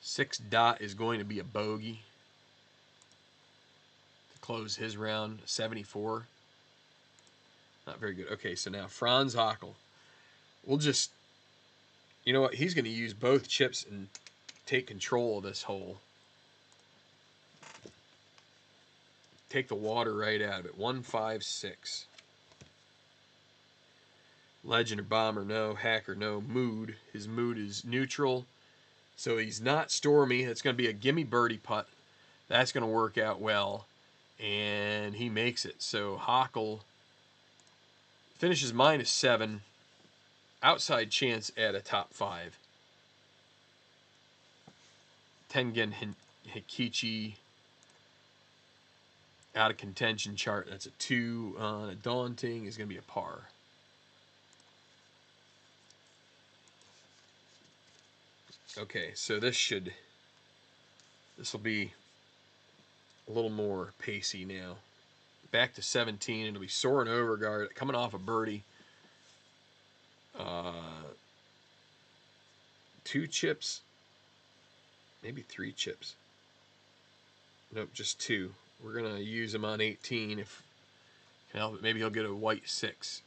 6 dot is going to be a bogey to close his round. 74. Not very good. Okay, so now Franz Hockel. We'll just, you know what? He's going to use both chips and take control of this hole. Take the water right out of it. 156. Legend or bomber, no. Hacker, no. Mood. His mood is neutral. So he's not stormy. It's going to be a gimme birdie putt. That's going to work out well. And he makes it. So Hockel finishes -7. Outside chance at a top 5. Tengen Hikichi out of contention chart. That's a 2 on a daunting. Is going to be a par. Okay, so this will be a little more pacey now. Back to 17. It'll be Soren Overgaard coming off a birdie. 2 chips, maybe 3 chips. Nope, just 2. We're gonna use him on 18 if can help it. Maybe he'll get a white 6.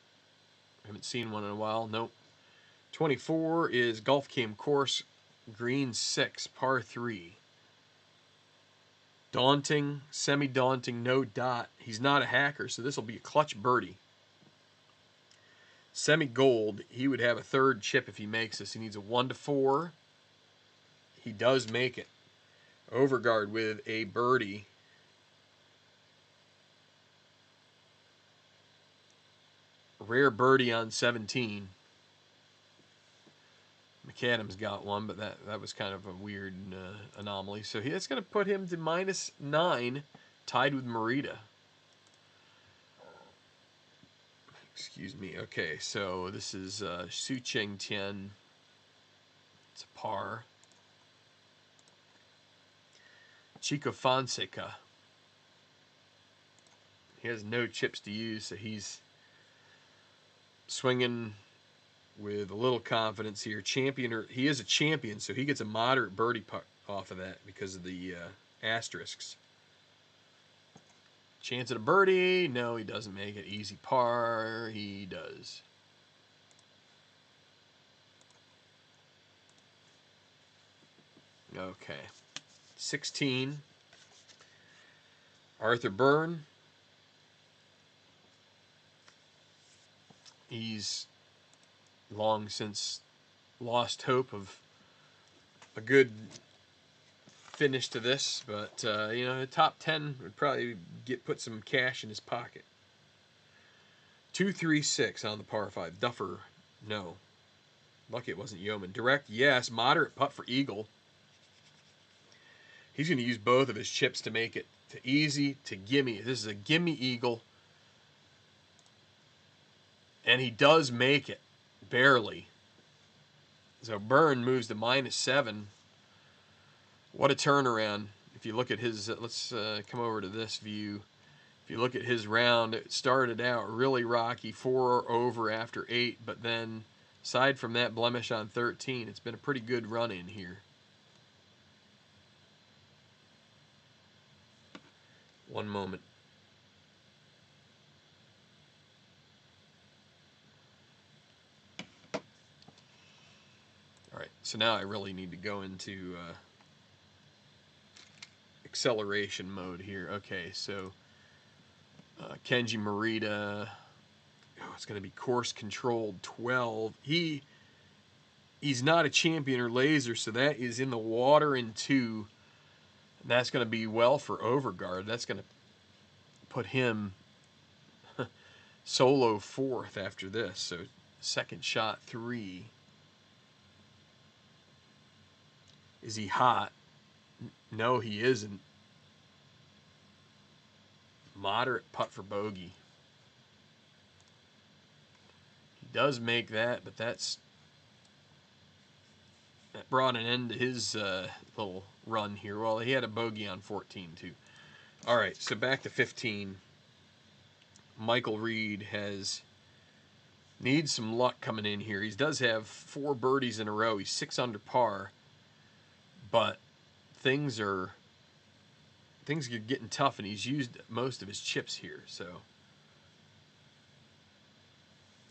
Haven't seen one in a while. Nope. 24 is Golf Cam Course, green 6, par 3. Daunting, semi-daunting, no dot. He's not a hacker, so this will be a clutch birdie. Semi-gold, he would have a 3rd chip if he makes this. He needs a 1 to 4. He does make it. Overgaard with a birdie. Rare birdie on 17. McAdams got one, but that was kind of a weird anomaly. So that's going to put him to -9, tied with Morita. Excuse me. Okay, so this is Su Cheng Tian. It's a par. Chico Fonseca. He has no chips to use, so he's swinging with a little confidence here. He is a champion, so he gets a moderate birdie putt off of that because of the asterisks. Chance at a birdie. No, he doesn't make it. Easy par. He does. Okay. 16. Arthur Byrne. He's long since lost hope of a good finish to this, but you know, the top 10 would probably put some cash in his pocket. 236 on the par 5. Duffer, no. Lucky it wasn't Yeoman. Direct, yes. Moderate putt for Eagle. He's going to use both of his chips to make it to easy to gimme. This is a gimme Eagle. And he does make it. Barely. So Byrne moves to -7. What a turnaround. If you look at his, let's come over to this view. If you look at his round, it started out really rocky, 4 over after 8, but then aside from that blemish on 13, it's been a pretty good run in here. One moment. All right, so now I really need to go into acceleration mode here. Okay, so Kenji Morita, it's going to be course controlled 12. He's not a champion or laser, so that is in the water in 2. And that's going to be well for Overgaard. That's going to put him solo 4th after this. So second shot 3. Is he hot? No, he isn't. Moderate putt for bogey. He does make that, but that's That brought an end to his little run here. Well, he had a bogey on 14 too. All right, so back to 15. Michael Reed needs some luck coming in here. He does have 4 birdies in a row. He's 6 under par, but things are getting tough, and he's used most of his chips here. So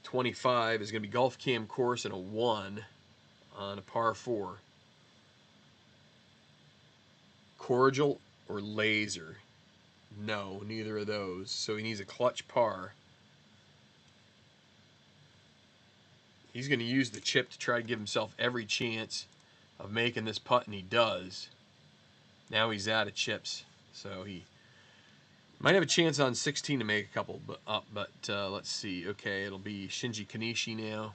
25 is going to be golf cam course and a 1 on a par 4. Cordial or laser? No, neither of those. So he needs a clutch par. He's going to use the chip to try to give himself every chance of making this putt, and he does. Now he's out of chips, so he might have a chance on 16 to make a couple up, but let's see. Okay, it'll be Shinji Kanishi now.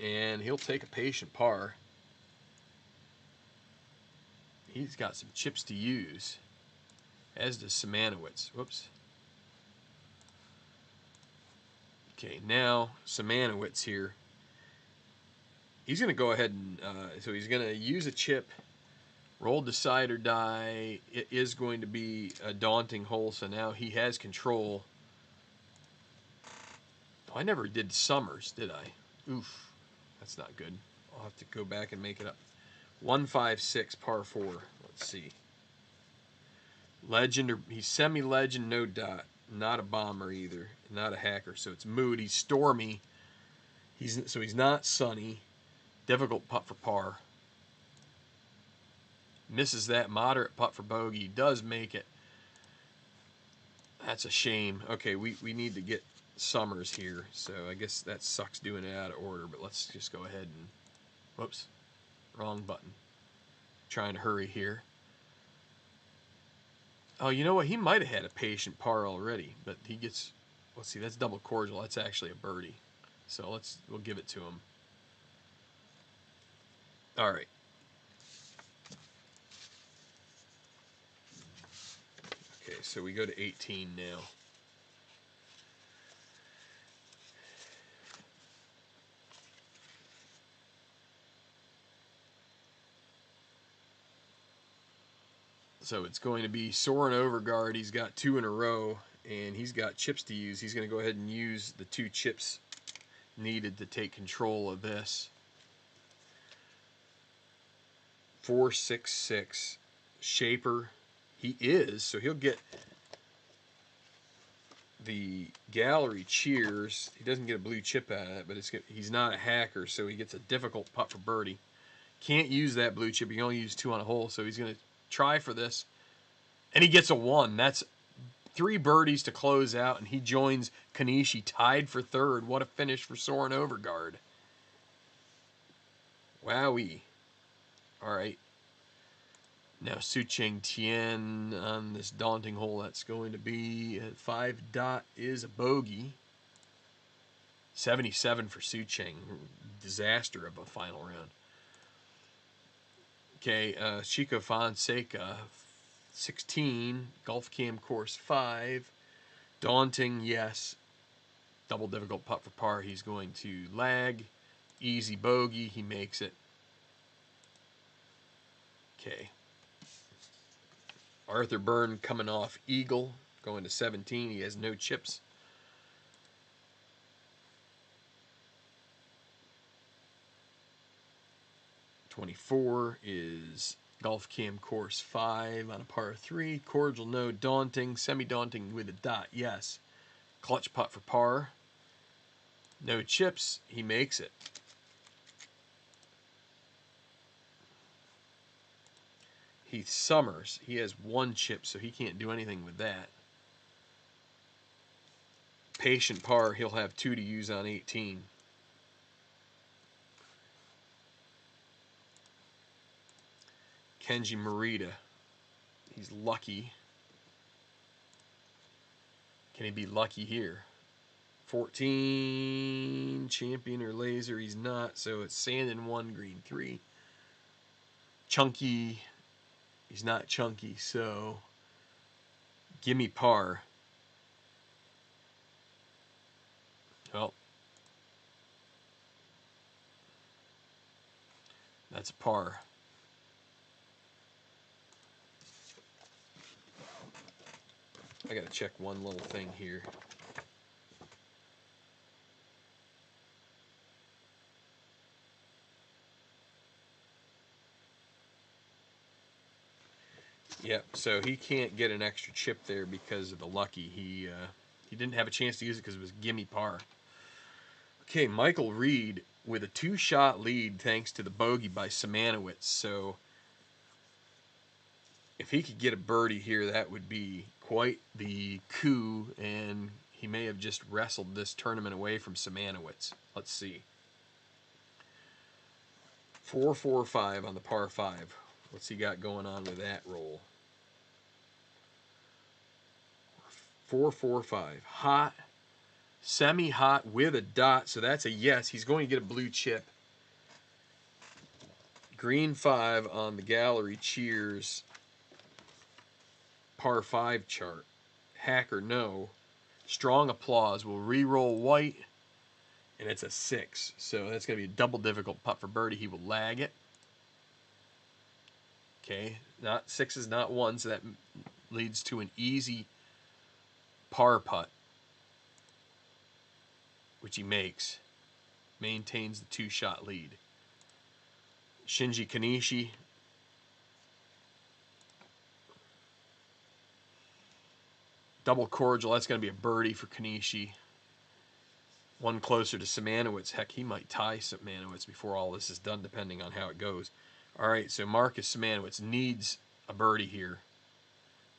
And he'll take a patient par. He's got some chips to use, as does Simanowicz. Whoops. Okay, now Simanowicz here. He's going to go ahead and, so he's going to use a chip, roll decide or die. It is going to be a daunting hole, so now he has control. Oh, I never did Summers, did I? Oof. That's not good. I'll have to go back and make it up. 156 par 4. Let's see. Legend, or he's semi-legend, no dot. Not a bomber either. Not a hacker. So it's moody, stormy. So he's not sunny. Difficult putt for par. Misses that moderate putt for bogey. He does make it. That's a shame. Okay, we need to get Summers here, so I guess that sucks doing it out of order, but let's just go ahead and, whoops, wrong button. Trying to hurry here. Oh, you know what? He might have had a patient par already, but he gets, let's see, that's double cordial. That's actually a birdie. So we'll give it to him. All right. Okay, so we go to 18 now. So it's going to be Soren Overgaard. He's got 2 in a row, and he's got chips to use. He's going to go ahead and use the 2 chips needed to take control of this. 466 Shaper. He is, so he'll get the gallery cheers. He doesn't get a blue chip out of it, but he's not a hacker, so he gets a difficult putt for birdie. Can't use that blue chip. He can only use 2 on a hole, so he's going to try for this. And he gets a 1. That's 3 birdies to close out, and he joins Kanishi tied for 3rd. What a finish for Soren Overgaard. Wowee. All right. Now Sucheng Tien on this daunting hole. That's going to be 5 dot is a bogey. 77 for Sucheng. Disaster of a final round. Okay, Chico Fonseca, 16. Golf cam course 5. Daunting, yes. Double difficult putt for par. He's going to lag. Easy bogey. He makes it. Okay. Arthur Byrne coming off eagle, going to 17. He has no chips. .24 is golf cam course 5 on a par 3. Cordial, no. Daunting, semi-daunting with a dot, yes. Clutch putt for par. No chips. He makes it. Heath Summers, he has 1 chip, so he can't do anything with that. Patient par, he'll have 2 to use on 18. Kenji Morita, he's lucky. Can he be lucky here? 14, champion or laser, he's not, so it's sand in 1, green 3. Chunky, he's not chunky, so gimme par. That's a par. I gotta check one little thing here. Yep, so he can't get an extra chip there because of the lucky. He didn't have a chance to use it because it was gimme par. Okay, Michael Reed with a 2-shot lead thanks to the bogey by Simanowicz. So if he could get a birdie here, that would be quite the coup, and he may have just wrestled this tournament away from Simanowicz. Let's see. 4-4-5 on the par 5. What's he got going on with that roll? 4-4-5. Hot, semi-hot with a dot, so that's a yes. He's going to get a blue chip. Green 5 on the gallery cheers par 5 chart. Hacker no. Strong applause. Will re-roll white, and it's a 6. So that's going to be a double difficult putt for birdie. He will lag it. Okay, not 6 is not 1, so that leads to an easy par putt, which he makes. Maintains the 2-shot lead. Shinji Kanishi. Double cordial. That's going to be a birdie for Kanishi. One closer to Simanowicz. Heck, he might tie Simanowicz before all this is done, depending on how it goes. All right, so Marcus Simanowicz needs a birdie here.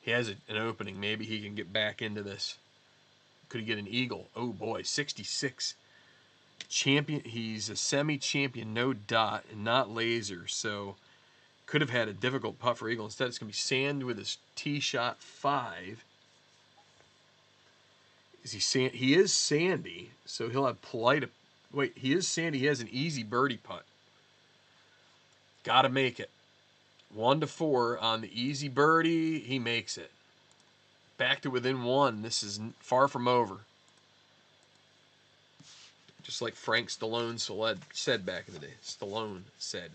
He has an opening. Maybe he can get back into this. Could he get an eagle? Oh, boy, 66. Champion. He's a semi-champion, no dot, and not laser, so could have had a difficult putt for eagle. Instead, it's going to be sand with his tee shot 5. Is he sand? He is sandy, so he'll have polite. Wait, he is sandy. He has an easy birdie putt. Got to make it. 1-4 on the easy birdie. He makes it. Back to within 1. This is far from over. Just like Frank Stallone said back in the day. Stallone said.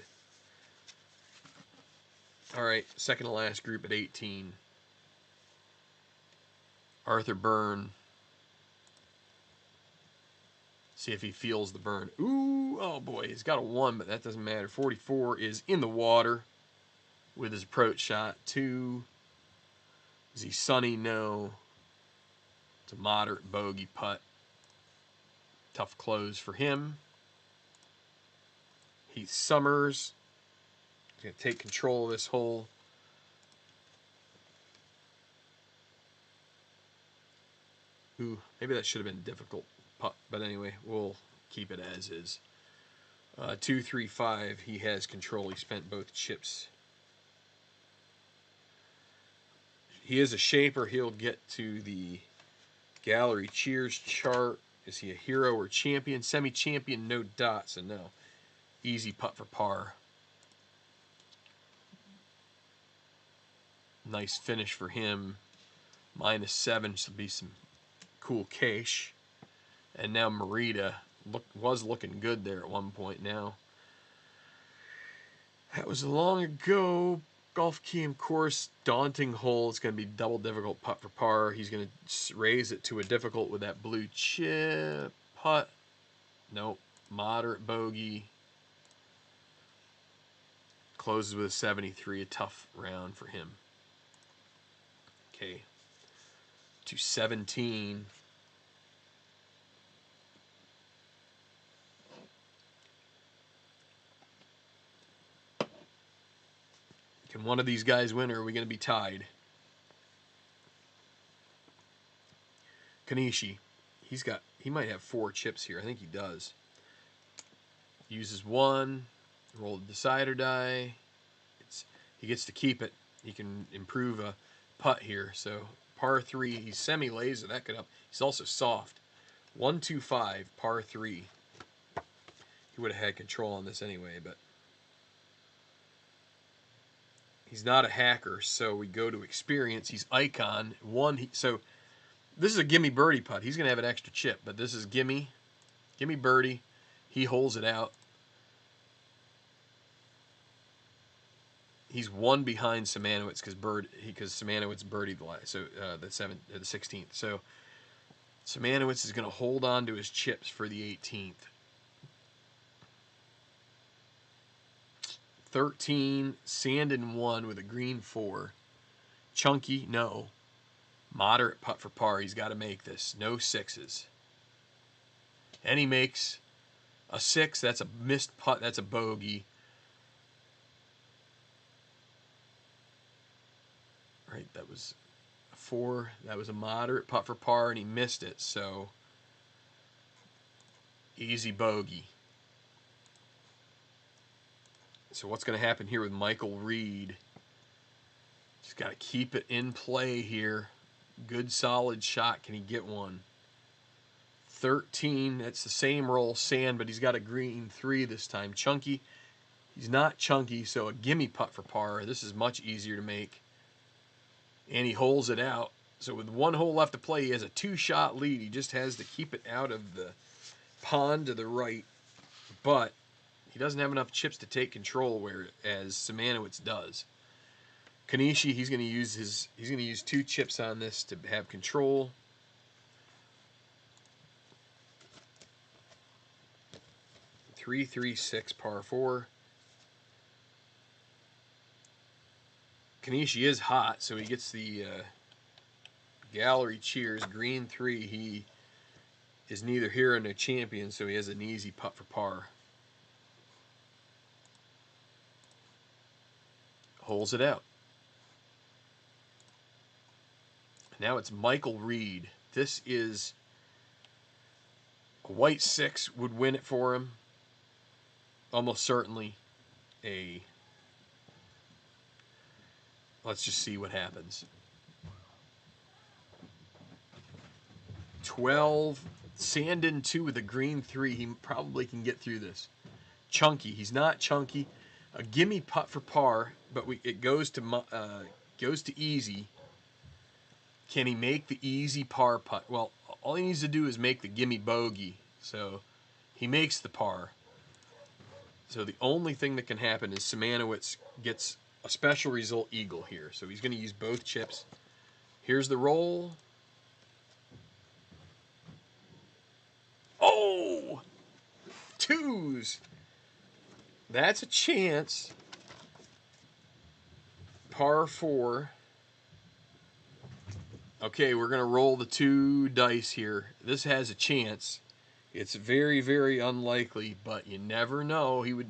All right, second to last group at 18. Arthur Byrne. See if he feels the burn. Ooh, oh boy, he's got a 1, but that doesn't matter. 44 is in the water with his approach shot. 2. Is he sunny? No. It's a moderate bogey putt. Tough close for him. Heath Summers. He's going to take control of this hole. Ooh, maybe that should have been a difficult putt. But anyway, we'll keep it as is. 2, 3, 5. He has control. He spent both chips. He is a shaper. He'll get to the gallery cheers chart. Is he a hero or champion? Semi-champion, no dots, and no. Easy putt for par. Nice finish for him. -7 should be some cool cash. And now Merida was looking good there at one point now. That was long ago. Golf Cam course, daunting hole. It's going to be double difficult putt for par. He's going to raise it to a difficult with that blue chip putt. Nope. Moderate bogey. Closes with a 73. A tough round for him. Okay. To 17. Can one of these guys win, or are we going to be tied? Kanishi. He might have 4 chips here. I think he does. Uses 1. Roll the decider die. He gets to keep it. He can improve a putt here. So par 3. He's semi-laser. That could help. He's also soft. 1, 2, 5. Par 3. He would have had control on this anyway, but he's not a hacker, so we go to experience. He's icon. So this is a gimme birdie putt. He's going to have an extra chip, but this is gimme birdie. He holds it out. he's one behind Simanowicz because Simanowicz birdied the last, so the 16th. So Simanowicz is going to hold on to his chips for the 18th. 13, sand in 1 with a green 4. Chunky, no. Moderate putt for par. He's got to make this. No sixes. And he makes a 6. That's a missed putt. That's a bogey. Right, that was a 4. That was a moderate putt for par, and he missed it. So, easy bogey. So what's going to happen here with Michael Reed? Just got to keep it in play here. Good solid shot. Can he get one? 13. That's the same roll, sand, but he's got a green 3 this time. Chunky. He's not chunky, so a gimme putt for par. This is much easier to make. And he holes it out. So with 1 hole left to play, he has a 2-shot lead. He just has to keep it out of the pond to the right. But he doesn't have enough chips to take control, whereas Simanowicz does. Kanishi, he's going to use 2 chips on this to have control. Three, 3, 6, par 4. Kanishi is hot, so he gets the gallery cheers. Green 3. He is neither hero nor champion, so he has an easy putt for par. Holes it out. Now it's Michael Reed. This is a white 6 would win it for him. Almost certainly a... Let's just see what happens. 12, sand in 2 with a green 3. He probably can get through this. Chunky. He's not chunky. A gimme putt for par, but it goes to easy. Can he make the easy par putt? Well, all he needs to do is make the gimme bogey. So he makes the par. So the only thing that can happen is Simanowicz gets a special result eagle here. So he's going to use both chips. Here's the roll. Oh! 2s. That's a chance. Par 4. Okay, we're going to roll the 2 dice here. This has a chance. It's very, very unlikely, but you never know. He would,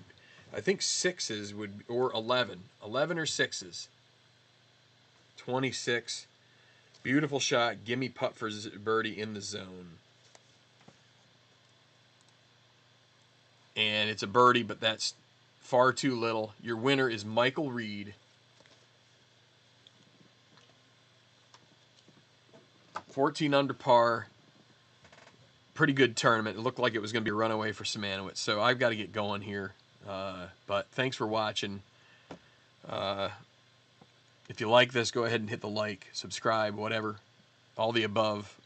I think 6s would, or 11. 11 or 6s. 26. Beautiful shot. Gimme putt for birdie in the zone. And it's a birdie, but that's far too little. Your winner is Michael Reed. 14 under par. Pretty good tournament. It looked like it was going to be a runaway for Simanowicz. So I've got to get going here. But thanks for watching. If you like this, go ahead and hit the like, subscribe, whatever. All the above.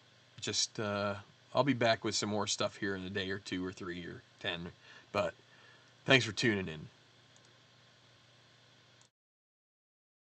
Just, I'll be back with some more stuff here in a day or 2 or 3 or 10. But thanks for tuning in.